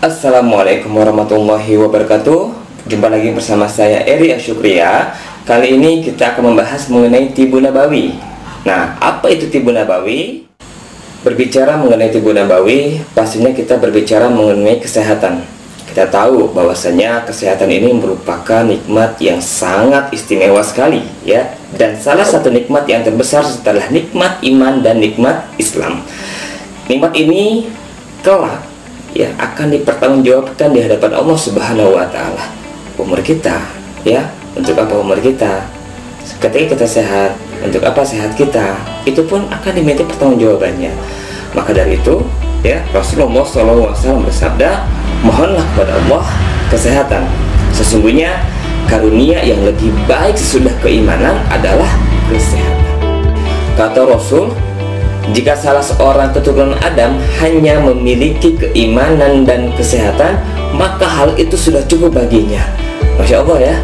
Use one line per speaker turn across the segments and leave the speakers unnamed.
Assalamualaikum warahmatullahi wabarakatuh. Jumpa lagi bersama saya Eri Asyukriya. Kali ini kita akan membahas mengenai Tibun Nabawi. Nah, apa itu Tibun Nabawi? Berbicara mengenai Tibun Nabawi, pastinya kita berbicara mengenai kesehatan. Kita tahu bahwasanya kesehatan ini merupakan nikmat yang sangat istimewa sekali, ya. Dan salah satu nikmat yang terbesar setelah nikmat iman dan nikmat Islam. Nikmat ini kelak ya akan dipertanggungjawabkan di hadapan Allah Subhanahu wa taala. Umur kita, ya, untuk apa umur kita? Ketika kita sehat, untuk apa sehat kita? Itu pun akan diminta pertanggungjawabannya. Maka dari itu, ya, Rasulullah SAW bersabda, mohonlah kepada Allah kesehatan. Sesungguhnya karunia yang lebih baik sesudah keimanan adalah kesehatan. Kata Rasul, jika salah seorang keturunan Adam hanya memiliki keimanan dan kesehatan, maka hal itu sudah cukup baginya. Masya Allah, ya.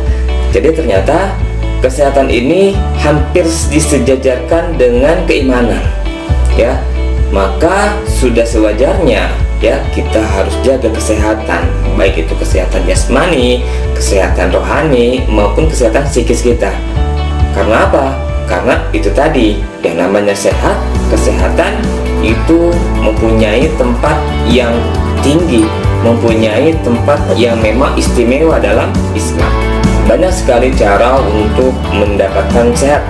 Jadi ternyata kesehatan ini hampir disejajarkan dengan keimanan, ya. Maka sudah sewajarnya, ya, kita harus jaga kesehatan, baik itu kesehatan jasmani, kesehatan rohani, maupun kesehatan psikis kita. Karena apa? Karena itu tadi, yang namanya sehat, kesehatan itu mempunyai tempat yang tinggi, mempunyai tempat yang memang istimewa dalam Islam. Banyak sekali cara untuk mendapatkan sehat.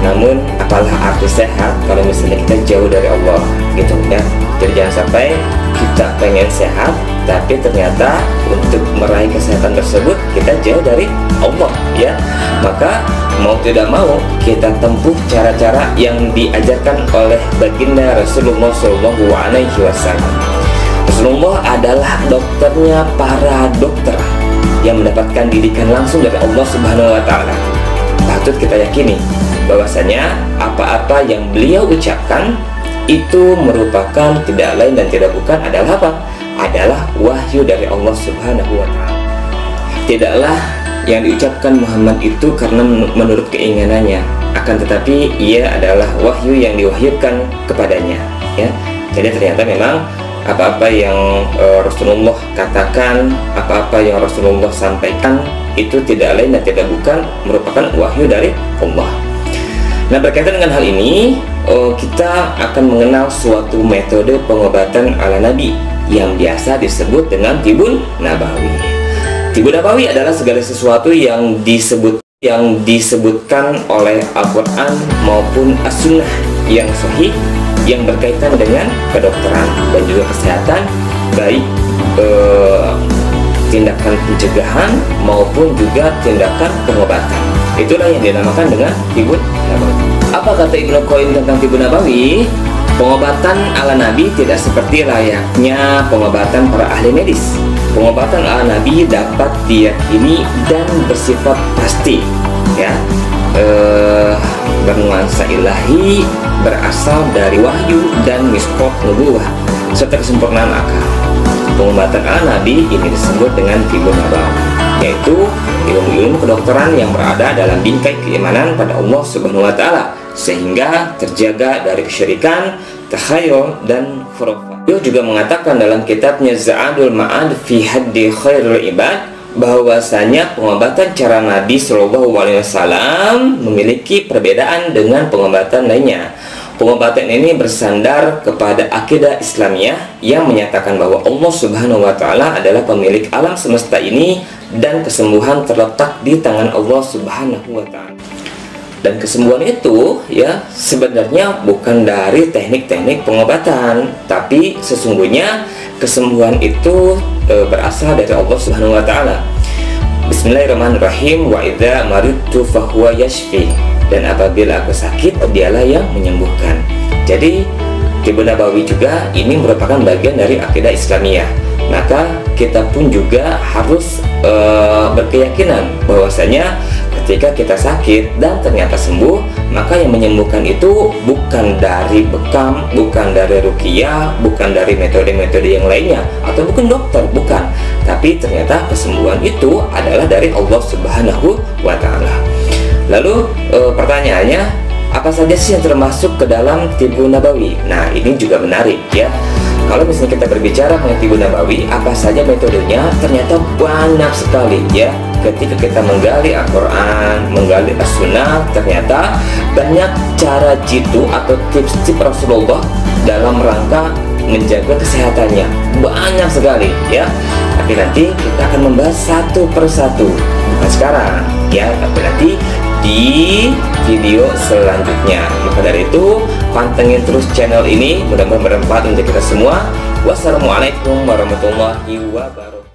Namun apalah arti sehat kalau misalnya kita jauh dari Allah, gitu ya. Jadi jangan sampai kita pengen sehat, tapi ternyata untuk meraih kesehatan tersebut kita jauh dari Allah, ya. Maka mau tidak mau kita tempuh cara-cara yang diajarkan oleh baginda Rasulullah SAW. Rasulullah adalah dokternya para dokter yang mendapatkan didikan langsung dari Allah Subhanahu wa taala. Patut kita yakini bahwasanya apa-apa yang beliau ucapkan itu merupakan tidak lain dan tidak bukan adalah apa? Adalah wahyu dari Allah Subhanahu wa taala. Tidaklah yang diucapkan Muhammad itu karena menurut keinginannya, akan tetapi ia adalah wahyu yang diwahyukan kepadanya, ya. Jadi ternyata memang apa-apa yang Rasulullah katakan, apa-apa yang Rasulullah sampaikan itu tidak lain dan tidak bukan merupakan wahyu dari Allah. Nah, berkaitan dengan hal ini, kita akan mengenal suatu metode pengobatan ala Nabi yang biasa disebut dengan Tibun Nabawi. Tibun Nabawi adalah segala sesuatu yang disebutkan oleh Al-Quran maupun As-Sunnah yang sahih yang berkaitan dengan kedokteran dan juga kesehatan, baik tindakan pencegahan maupun juga tindakan pengobatan. Itulah yang dinamakan dengan Tibun Nabawi. Apa kata Ibnu Qayyim tentang Tibun Nabawi? Pengobatan ala Nabi tidak seperti layaknya pengobatan para ahli medis. Pengobatan ala Nabi dapat diyakini dan bersifat pasti, ya, bernuansa ilahi, berasal dari wahyu dan miskot nubuwah serta kesempurnaan akal. Pengobatan ala Nabi ini disebut dengan Tibun Nabawi, yaitu ilmu-ilmu kedokteran yang berada dalam bingkai keimanan pada Allah Subhanahu wa taala, sehingga terjaga dari kesyirikan, takhayul dan khurafat. Beliau juga mengatakan dalam kitabnya Za'adul Ma'ad fi Haddi Khairul Ibad bahwasanya pengobatan cara Nabi SAW memiliki perbedaan dengan pengobatan lainnya. Pengobatan ini bersandar kepada akidah Islamiyah yang menyatakan bahwa Allah Subhanahu wa taala adalah pemilik alam semesta ini dan kesembuhan terletak di tangan Allah Subhanahu wa taala. Dan kesembuhan itu, ya, sebenarnya bukan dari teknik-teknik pengobatan, tapi sesungguhnya kesembuhan itu berasal dari Allah Subhanahu wa taala. Bismillahirrahmanirrahim. Wa idza maridtu fahuwa yashfi. Dan apabila aku sakit, dialah yang menyembuhkan. Jadi Tibun Nabawi juga ini merupakan bagian dari akidah Islamiyah. Maka kita pun juga harus berkeyakinan bahwasanya ketika kita sakit dan ternyata sembuh, maka yang menyembuhkan itu bukan dari bekam, bukan dari ruqyah, bukan dari metode-metode yang lainnya, atau bukan dokter, bukan. Tapi ternyata kesembuhan itu adalah dari Allah Subhanahu wa taala. Lalu pertanyaannya, apa saja sih yang termasuk ke dalam Tibun Nabawi? Nah, ini juga menarik, ya. kalau misalnya kita berbicara mengenai Tibun Nabawi, apa saja metodenya, ternyata banyak sekali ya. Ketika kita menggali Al-Quran, menggali As-Sunnah, ternyata banyak cara jitu atau tips-tips Rasulullah dalam rangka menjaga kesehatannya. Banyak sekali ya. Tapi nanti kita akan membahas satu persatu, bukan sekarang ya, tapi nanti di video selanjutnya. Maka dari itu, pantengin terus channel ini, mudah-mudahan bermanfaat untuk kita semua. Wassalamualaikum warahmatullahi wabarakatuh.